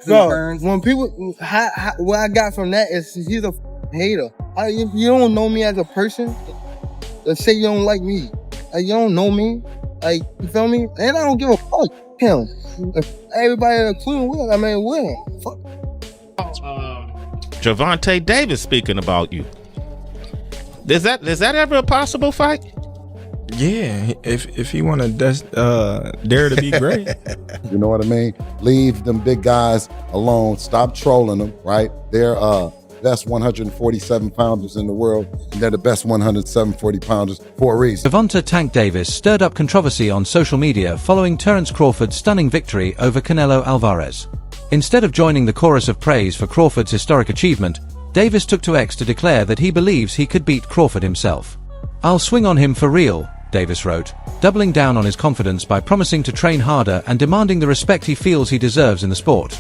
No, when people, what I got from that is he's a hater. If you don't know me as a person, let's say you don't like me. Like, you don't know me. Like, you feel me? And I don't give a fuck. Him. If everybody including Will, I mean, Will. Fuck. Gervonta Davis speaking about you. Is that ever a possible fight? Yeah, if he want to dare to be great. You know what I mean? Leave them big guys alone. Stop trolling them, right? They're best 147 pounders in the world, and they're the best 140 pounders for a reason. Gervonta Tank Davis stirred up controversy on social media following Terence Crawford's stunning victory over Canelo Alvarez. Instead of joining the chorus of praise for Crawford's historic achievement, Davis took to X to declare that he believes he could beat Crawford himself. "I'll swing on him for real," Davis wrote, doubling down on his confidence by promising to train harder and demanding the respect he feels he deserves in the sport.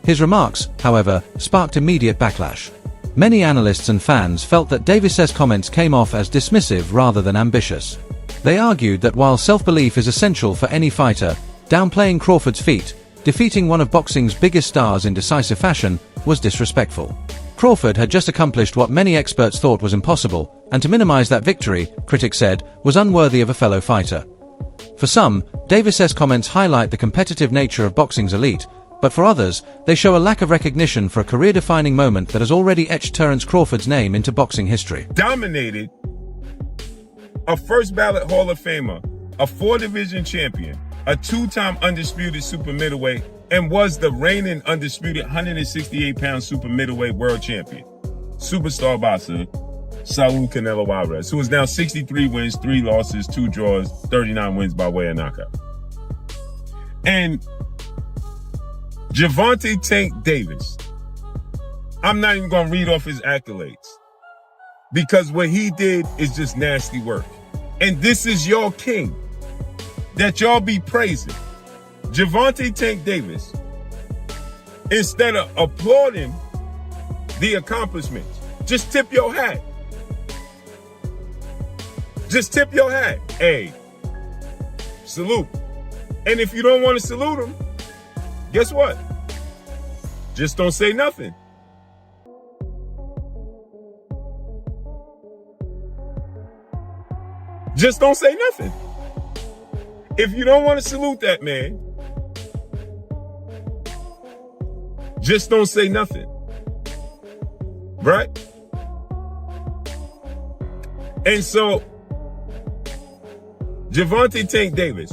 His remarks, however, sparked immediate backlash. Many analysts and fans felt that Davis's comments came off as dismissive rather than ambitious. They argued that while self-belief is essential for any fighter, downplaying Crawford's feat, defeating one of boxing's biggest stars in decisive fashion, was disrespectful. Crawford had just accomplished what many experts thought was impossible, and to minimize that victory, critics said, was unworthy of a fellow fighter. For some, Davis's comments highlight the competitive nature of boxing's elite, but for others, they show a lack of recognition for a career-defining moment that has already etched Terence Crawford's name into boxing history. Dominated a first ballot Hall of Famer, a 4-division champion, a 2-time undisputed super middleweight, and was the reigning undisputed 168-pound super middleweight world champion. Superstar boxer, Saul Canelo Alvarez, who is now 63 wins, 3 losses, 2 draws, 39 wins by way of knockout. And Gervonta Tank Davis, I'm not even going to read off his accolades because what he did is just nasty work. And this is your king that y'all be praising. Gervonta Tank Davis, instead of applauding the accomplishments, just tip your hat. Just tip your hat. Hey, salute. And if you don't want to salute him, guess what? Just don't say nothing. Just don't say nothing. If you don't want to salute that man, just don't say nothing. Right? And so, Gervonta Tank Davis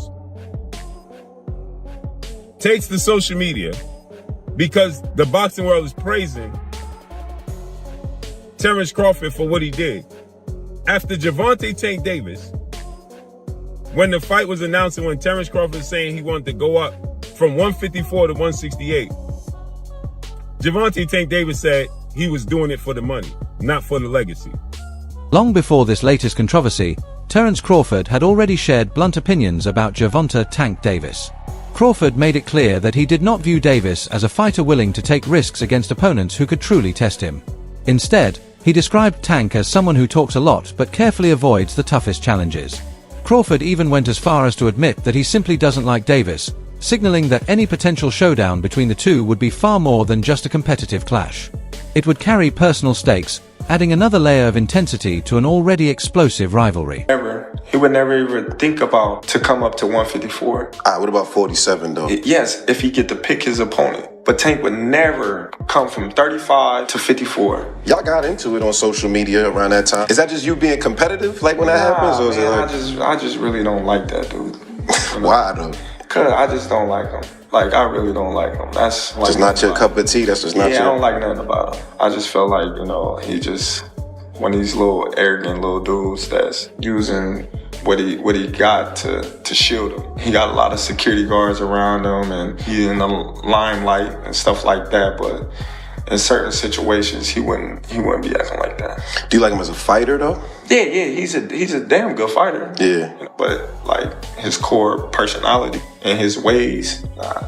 takes to social media because the boxing world is praising Terence Crawford for what he did. After Gervonta Tank Davis, when the fight was announced and when Terence Crawford was saying he wanted to go up from 154 to 168, Gervonta Tank Davis said he was doing it for the money, not for the legacy. Long before this latest controversy, Terence Crawford had already shared blunt opinions about Gervonta Tank Davis. Crawford made it clear that he did not view Davis as a fighter willing to take risks against opponents who could truly test him. Instead, he described Tank as someone who talks a lot but carefully avoids the toughest challenges. Crawford even went as far as to admit that he simply doesn't like Davis, signaling that any potential showdown between the two would be far more than just a competitive clash. It would carry personal stakes, adding another layer of intensity to an already explosive rivalry. He would never even think about to come up to 154. What about 47 though? Yes, if he get to pick his opponent. But Tank would never come from 35 to 54. Y'all got into it on social media around that time. Is that just you being competitive, like when that happens? Or is it like... I just really don't like that dude. Why though? Cause I just don't like him. Like, I really don't like him. That's like just not your cup of tea. That's just not your... Yeah, I don't like nothing about him. I just feel like, you know, he just one of these little arrogant little dudes that's using what he got to shield him. He got a lot of security guards around him, and he's in the limelight and stuff like that. But in certain situations, he wouldn't be acting like that. Do you like him as a fighter though? Yeah, he's a damn good fighter. Yeah. But like his core personality and his ways, nah.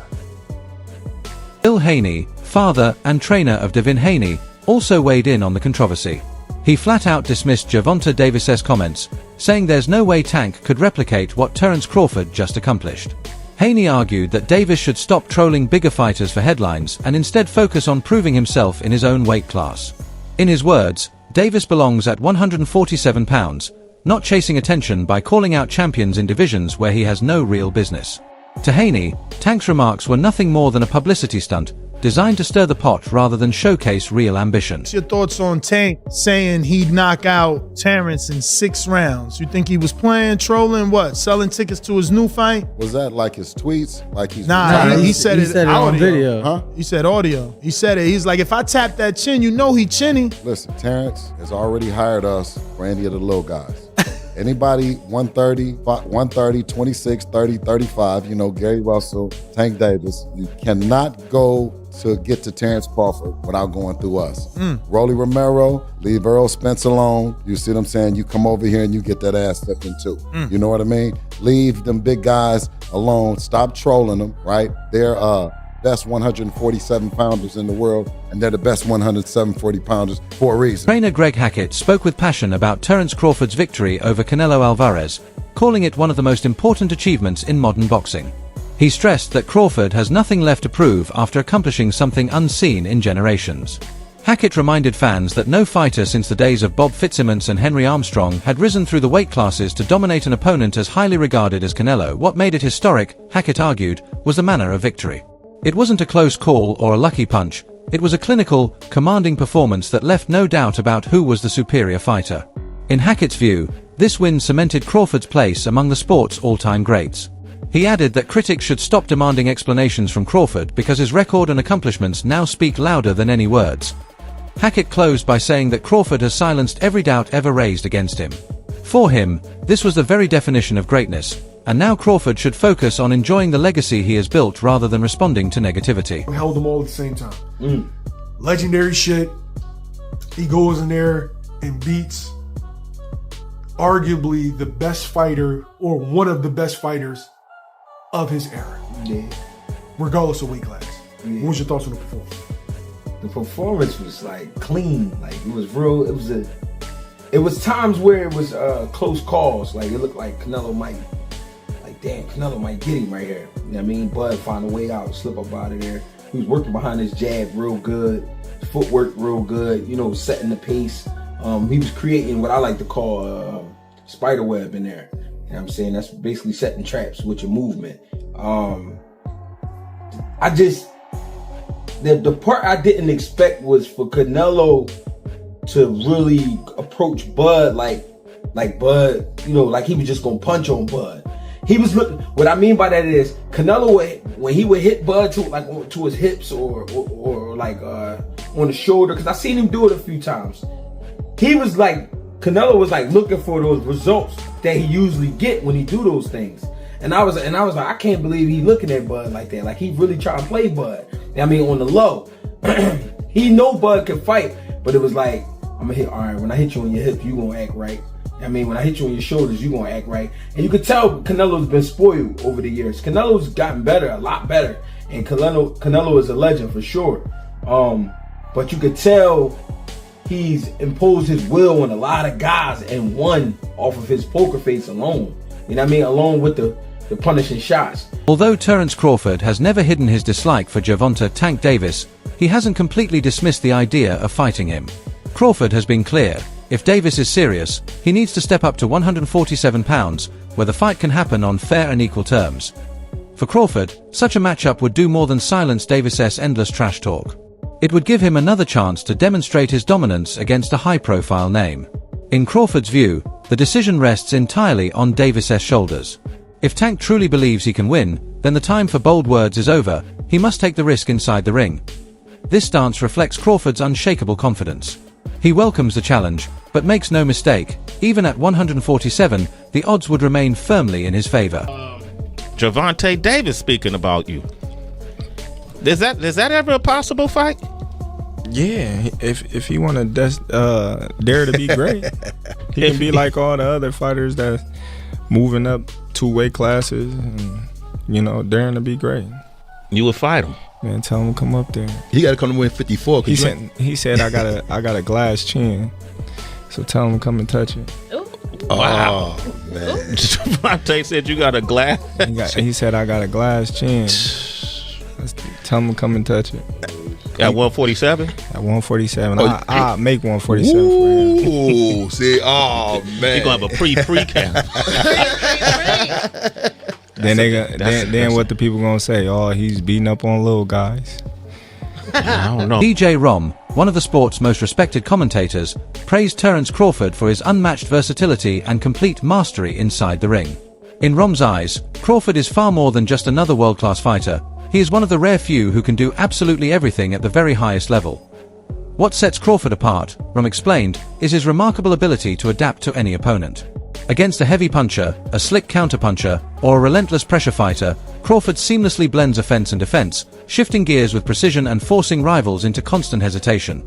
Bill Haney, father and trainer of Devin Haney, also weighed in on the controversy. He flat out dismissed Gervonta Davis's comments, saying there's no way Tank could replicate what Terence Crawford just accomplished. Haney argued that Davis should stop trolling bigger fighters for headlines and instead focus on proving himself in his own weight class. In his words, Davis belongs at 147 pounds, not chasing attention by calling out champions in divisions where he has no real business. To Haney, Tank's remarks were nothing more than a publicity stunt, designed to stir the pot rather than showcase real ambition. What's your thoughts on Tank saying he'd knock out Terence in 6 rounds? You think he was playing, trolling, what? Selling tickets to his new fight? Was that like his tweets? Like he's Nah, he said it on video. Huh? He said audio. He said it. He's like, if I tap that chin, you know he chinny. Listen, Terence has already hired us for any of the little guys. Anybody 130, 26, 30, 35, you know, Gary Russell, Tank Davis, you cannot go to get to Terence Crawford without going through us. Rolly Romero, leave Earl Spence alone. You see what I'm saying? You come over here and you get that ass stepped in too. You know what I mean? Leave them big guys alone. Stop trolling them, right? They're best 147 pounders in the world, and they're the best 140 pounders for a reason. Trainer Greg Hackett spoke with passion about Terence Crawford's victory over Canelo Alvarez, calling it one of the most important achievements in modern boxing. He stressed that Crawford has nothing left to prove after accomplishing something unseen in generations. Hackett reminded fans that no fighter since the days of Bob Fitzsimmons and Henry Armstrong had risen through the weight classes to dominate an opponent as highly regarded as Canelo. What made it historic, Hackett argued, was the manner of victory. It wasn't a close call or a lucky punch, it was a clinical, commanding performance that left no doubt about who was the superior fighter. In Hackett's view, this win cemented Crawford's place among the sport's all-time greats. He added that critics should stop demanding explanations from Crawford because his record and accomplishments now speak louder than any words. Hackett closed by saying that Crawford has silenced every doubt ever raised against him. For him, this was the very definition of greatness, and now Crawford should focus on enjoying the legacy he has built rather than responding to negativity. We held them all at the same time. Legendary shit. He goes in there and beats arguably the best fighter or one of the best fighters of his era. Yeah. Regardless of weight class. Yeah. What was your thoughts on the performance? The performance was like clean. Like it was real. It was times where it was close calls. Like it looked like Canelo might, damn, Canelo might get him right here. You know what I mean? Bud find a way out, slip up out of there. He was working behind his jab real good, footwork real good, you know, setting the pace. He was creating what I like to call spider web in there. You know what I'm saying? That's basically setting traps with your movement. The part I didn't expect was for Canelo to really approach Bud like Bud, you know, like he was just gonna punch on Bud. He was looking. What I mean by that is Canelo, when he would hit Bud to his hips or like on the shoulder, because I seen him do it a few times. He was like, Canelo was like looking for those results that he usually get when he do those things. And I was like, I can't believe he looking at Bud like that. Like he really trying to play Bud. I mean, on the low, he know Bud can fight, but it was like, I'm gonna hit. All right, when I hit you on your hip, you gonna act right. I mean, when I hit you on your shoulders, you gonna act right. And you could tell Canelo's been spoiled over the years. Canelo's gotten better, a lot better, and Canelo is a legend for sure. But you could tell he's imposed his will on a lot of guys and won off of his poker face alone. You know what I mean? Along with the punishing shots. Although Terence Crawford has never hidden his dislike for Gervonta Tank Davis, he hasn't completely dismissed the idea of fighting him. Crawford has been clear, if Davis is serious, he needs to step up to 147 pounds, where the fight can happen on fair and equal terms. For Crawford, such a matchup would do more than silence Davis's endless trash talk. It would give him another chance to demonstrate his dominance against a high-profile name. In Crawford's view, the decision rests entirely on Davis's shoulders. If Tank truly believes he can win, then the time for bold words is over. He must take the risk inside the ring. This stance reflects Crawford's unshakable confidence. He welcomes the challenge, but makes no mistake, even at 147, the odds would remain firmly in his favor. Gervonta Davis speaking about you. Is that ever a possible fight? Yeah, if he want to dare to be great, he can be like all the other fighters that's moving up 2 weight classes and, you know, daring to be great. You would fight him. Man, tell him to come up there. He got to come to win 54. He said I got a glass chin, so tell him to come and touch it. Ooh. Wow. Oh, man. Gervonta said you got a glass. He said I got a glass chin. Tell him to come and touch it. At 147? At 147. Oh, I'll make 147 for him. Ooh, see, oh man. You're gonna have a pre-camp. Then what the people gonna say? Oh, he's beating up on little guys. I don't know. DJ Rom, one of the sport's most respected commentators, praised Terence Crawford for his unmatched versatility and complete mastery inside the ring. In Rom's eyes, Crawford is far more than just another world-class fighter. He is one of the rare few who can do absolutely everything at the very highest level. What sets Crawford apart, Rom explained, is his remarkable ability to adapt to any opponent. Against a heavy puncher, a slick counterpuncher, or a relentless pressure fighter, Crawford seamlessly blends offense and defense, shifting gears with precision and forcing rivals into constant hesitation.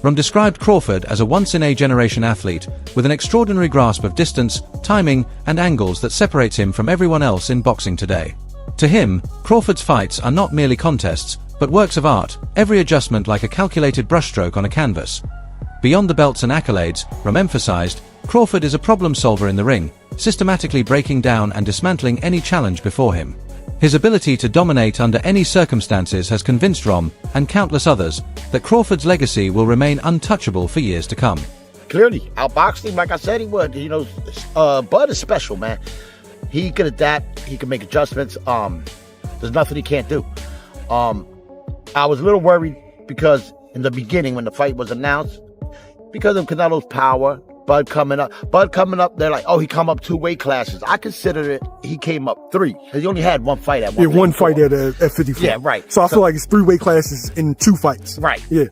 Rom described Crawford as a once-in-a-generation athlete, with an extraordinary grasp of distance, timing, and angles that separates him from everyone else in boxing today. To him, Crawford's fights are not merely contests, but works of art, every adjustment like a calculated brushstroke on a canvas. Beyond the belts and accolades, Rom emphasized, Crawford is a problem solver in the ring, systematically breaking down and dismantling any challenge before him. His ability to dominate under any circumstances has convinced Rom, and countless others, that Crawford's legacy will remain untouchable for years to come. Clearly, outboxed him like I said he would. You know, Bud is special, man. He can adapt. He can make adjustments. There's nothing he can't do. I was a little worried because in the beginning, when the fight was announced, because of Canelo's power, Bud coming up, they're like, oh, he come up 2 weight classes. I considered it, he came up 3. He only had one fight at 154. Yeah, one fight at 54. Yeah, right. So I feel like it's 3 weight classes in 2 fights. Right. Yeah.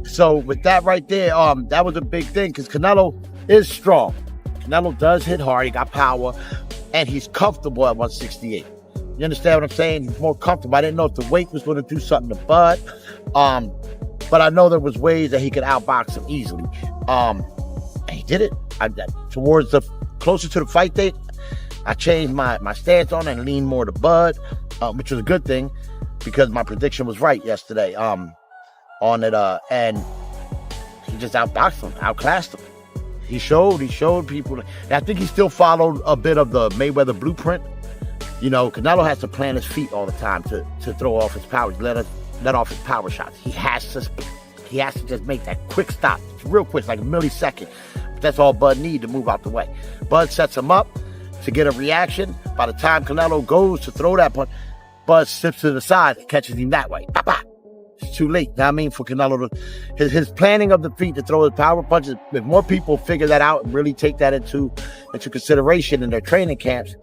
So with that right there, that was a big thing because Canelo is strong. Canelo does hit hard. He got power, and he's comfortable at 168. You understand what I'm saying? He's more comfortable. I didn't know if the weight was going to do something to Bud, but I know there was ways that he could outbox him easily. And he did it. Towards the closer to the fight date, I changed my stance on it and leaned more to Bud, which was a good thing because my prediction was right yesterday on it. And he just outboxed him, outclassed him. He showed people. And I think he still followed a bit of the Mayweather blueprint. You know, Canelo has to plant his feet all the time to throw off his power, let off his power shots. He has to just make that quick stop. It's real quick, like a millisecond. But that's all Bud needs to move out the way. Bud sets him up to get a reaction. By the time Canelo goes to throw that punch, Bud slips to the side and catches him that way. Bah, bah. It's too late. I mean, for Canelo, his planning of the feet to throw his power punches, if more people figure that out and really take that into consideration in their training camps,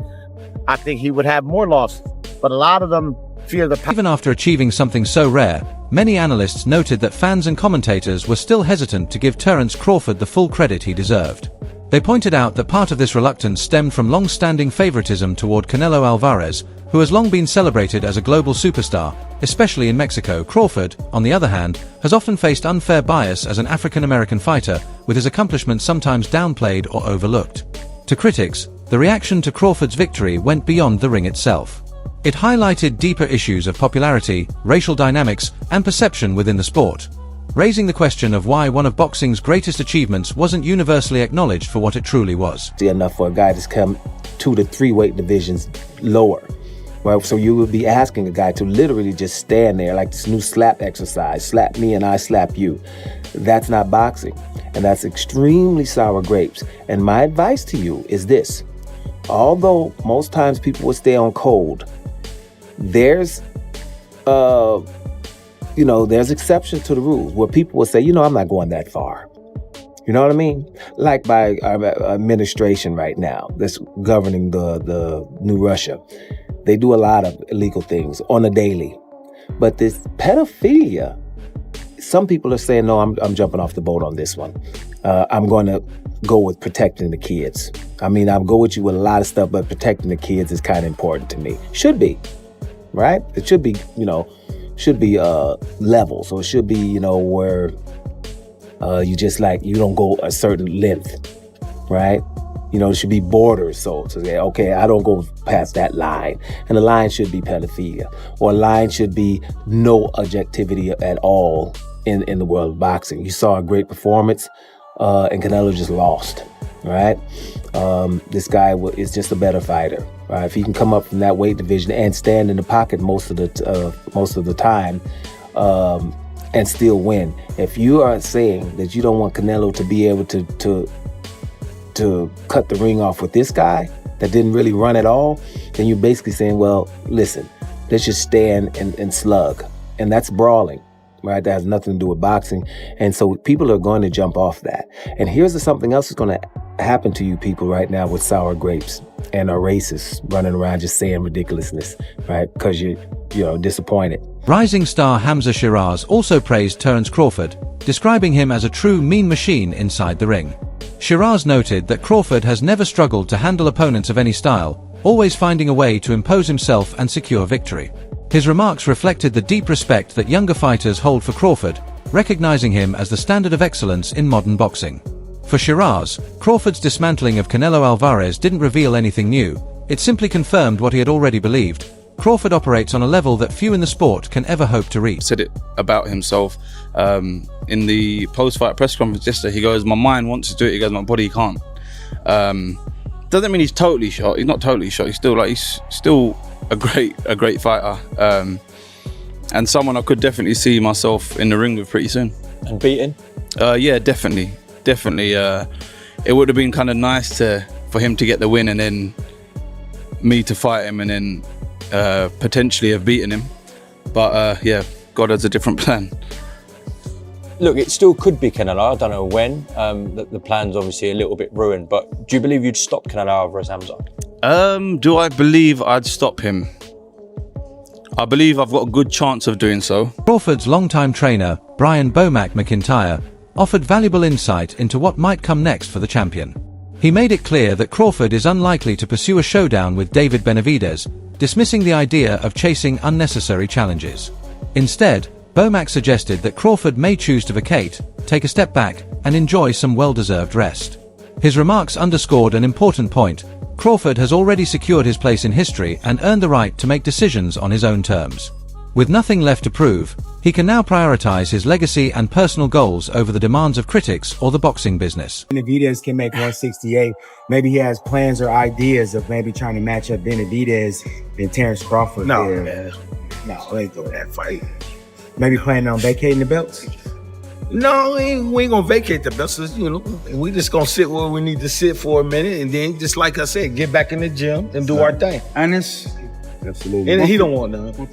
I think he would have more losses. But a lot of them fear the power. Even after achieving something so rare, many analysts noted that fans and commentators were still hesitant to give Terence Crawford the full credit he deserved. They pointed out that part of this reluctance stemmed from long-standing favoritism toward Canelo Alvarez, who has long been celebrated as a global superstar, especially in Mexico. Crawford, on the other hand, has often faced unfair bias as an African-American fighter, with his accomplishments sometimes downplayed or overlooked. To critics, the reaction to Crawford's victory went beyond the ring itself. It highlighted deeper issues of popularity, racial dynamics, and perception within the sport, raising the question of why one of boxing's greatest achievements wasn't universally acknowledged for what it truly was. Enough for a guy to come 2 to 3 weight divisions lower. Well, so you would be asking a guy to literally just stand there like this new slap exercise, slap me and I slap you. That's not boxing, and that's extremely sour grapes. And my advice to you is this: although most times people will stay on cold, there's exceptions to the rules where people will say, I'm not going that far. You know what I mean? Like by our administration right now that's governing the New Russia. They do a lot of illegal things on a daily. But this pedophilia, some people are saying, no, I'm jumping off the boat on this one. I'm going to go with protecting the kids. I mean, I'll go with you with a lot of stuff, but protecting the kids is kind of important to me. Should be, right? It should be, level. So it should be, where you just you don't go a certain length, right? There should be borders. So to say, okay, I don't go past that line. And the line should be pedophilia. Or a line should be no objectivity at all in the world of boxing. You saw a great performance, and Canelo just lost. right? This guy is just a better fighter, right? If he can come up from that weight division and stand in the pocket most of the time, and still win. If you are saying that you don't want Canelo to be able to cut the ring off with this guy that didn't really run at all, then you're basically saying, well, listen, let's just stand and slug. And that's brawling, right? That has nothing to do with boxing. And so people are going to jump off that. And here's something else that's going to happen to you people right now with sour grapes and are racists running around just saying ridiculousness, right? Because you're disappointed. Rising star Hamza Shiraz also praised Terence Crawford, describing him as a true mean machine inside the ring. Shiraz noted that Crawford has never struggled to handle opponents of any style, always finding a way to impose himself and secure victory. His remarks reflected the deep respect that younger fighters hold for Crawford, recognizing him as the standard of excellence in modern boxing. For Shiraz, Crawford's dismantling of Canelo Alvarez didn't reveal anything new, it simply confirmed what he had already believed. Crawford operates on a level that few in the sport can ever hope to reach. Said it about himself in the post-fight press conference yesterday. He goes, my mind wants to do it, he goes, my body can't. Doesn't mean he's totally shot. He's not totally shot. He's still a great fighter, and someone I could definitely see myself in the ring with pretty soon. And beating? Yeah, definitely. It would have been kind of nice for him to get the win and then me to fight him and then potentially have beaten him. But yeah, God has a different plan. Look, it still could be Canelo. I don't know when. The plan's obviously a little bit ruined, but do you believe you'd stop Canelo Alvarez, Hamza? Do I believe I'd stop him? I believe I've got a good chance of doing so. Crawford's longtime trainer, Brian Bomac McIntyre, offered valuable insight into what might come next for the champion. He made it clear that Crawford is unlikely to pursue a showdown with David Benavidez, dismissing the idea of chasing unnecessary challenges. Instead, Bomac suggested that Crawford may choose to vacate, take a step back, and enjoy some well-deserved rest. His remarks underscored an important point. Crawford has already secured his place in history and earned the right to make decisions on his own terms. With nothing left to prove, he can now prioritize his legacy and personal goals over the demands of critics or the boxing business. Benavidez can make 168. Maybe he has plans or ideas of maybe trying to match up Benavidez and Terence Crawford. No, there. man. No, they ain't doing that fight. Maybe planning on vacating the belts? No, we ain't gonna vacate the belts. You know, we just gonna sit where we need to sit for a minute, and then, just like I said, get back in the gym and do our thing. And it's absolutely. And he don't want none.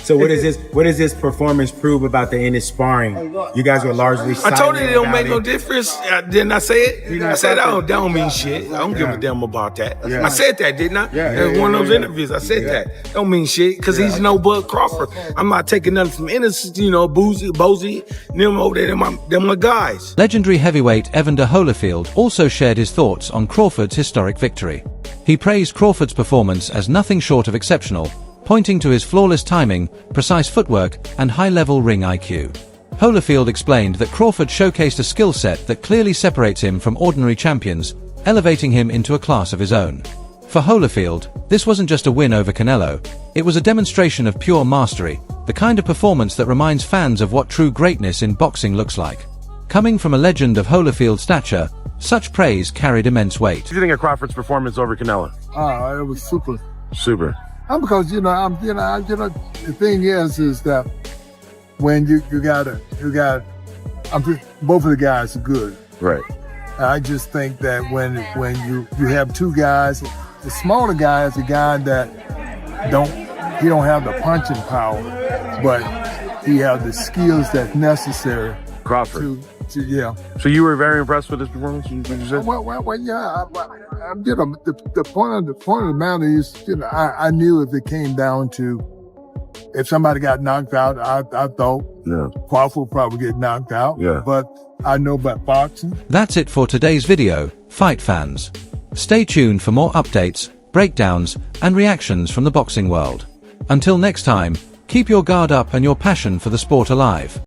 So what does this performance prove about the end of sparring? You guys were largely I told you it don't make no it. difference. Didn't I say it? I said that don't mean shit. I don't give a damn about that. Yeah. I said that, didn't I? In one of those interviews, I said that. Don't mean shit, because he's no Bud Crawford. I'm not taking nothing from innocent, Bozy, them over there, they're my guys. Legendary heavyweight Evander Holyfield also shared his thoughts on Crawford's historic victory. He praised Crawford's performance as nothing short of exceptional, pointing to his flawless timing, precise footwork, and high-level ring IQ. Holyfield explained that Crawford showcased a skill set that clearly separates him from ordinary champions, elevating him into a class of his own. For Holyfield, this wasn't just a win over Canelo, it was a demonstration of pure mastery, the kind of performance that reminds fans of what true greatness in boxing looks like. Coming from a legend of Holyfield's stature, such praise carried immense weight. What do you think of Crawford's performance over Canelo? It was super. Super. Because the thing is that when both of the guys are good. Right. I just think that when you have two guys, the smaller guy is a guy that don't have the punching power, but he has the skills that's necessary. Crawford. Yeah. So you were very impressed with his performance? You said? Well, yeah. The point of the matter is, I knew if it came down to if somebody got knocked out, I thought Crawford would probably get knocked out. Yeah. But I know about boxing. That's it for today's video, fight fans. Stay tuned for more updates, breakdowns, and reactions from the boxing world. Until next time, keep your guard up and your passion for the sport alive.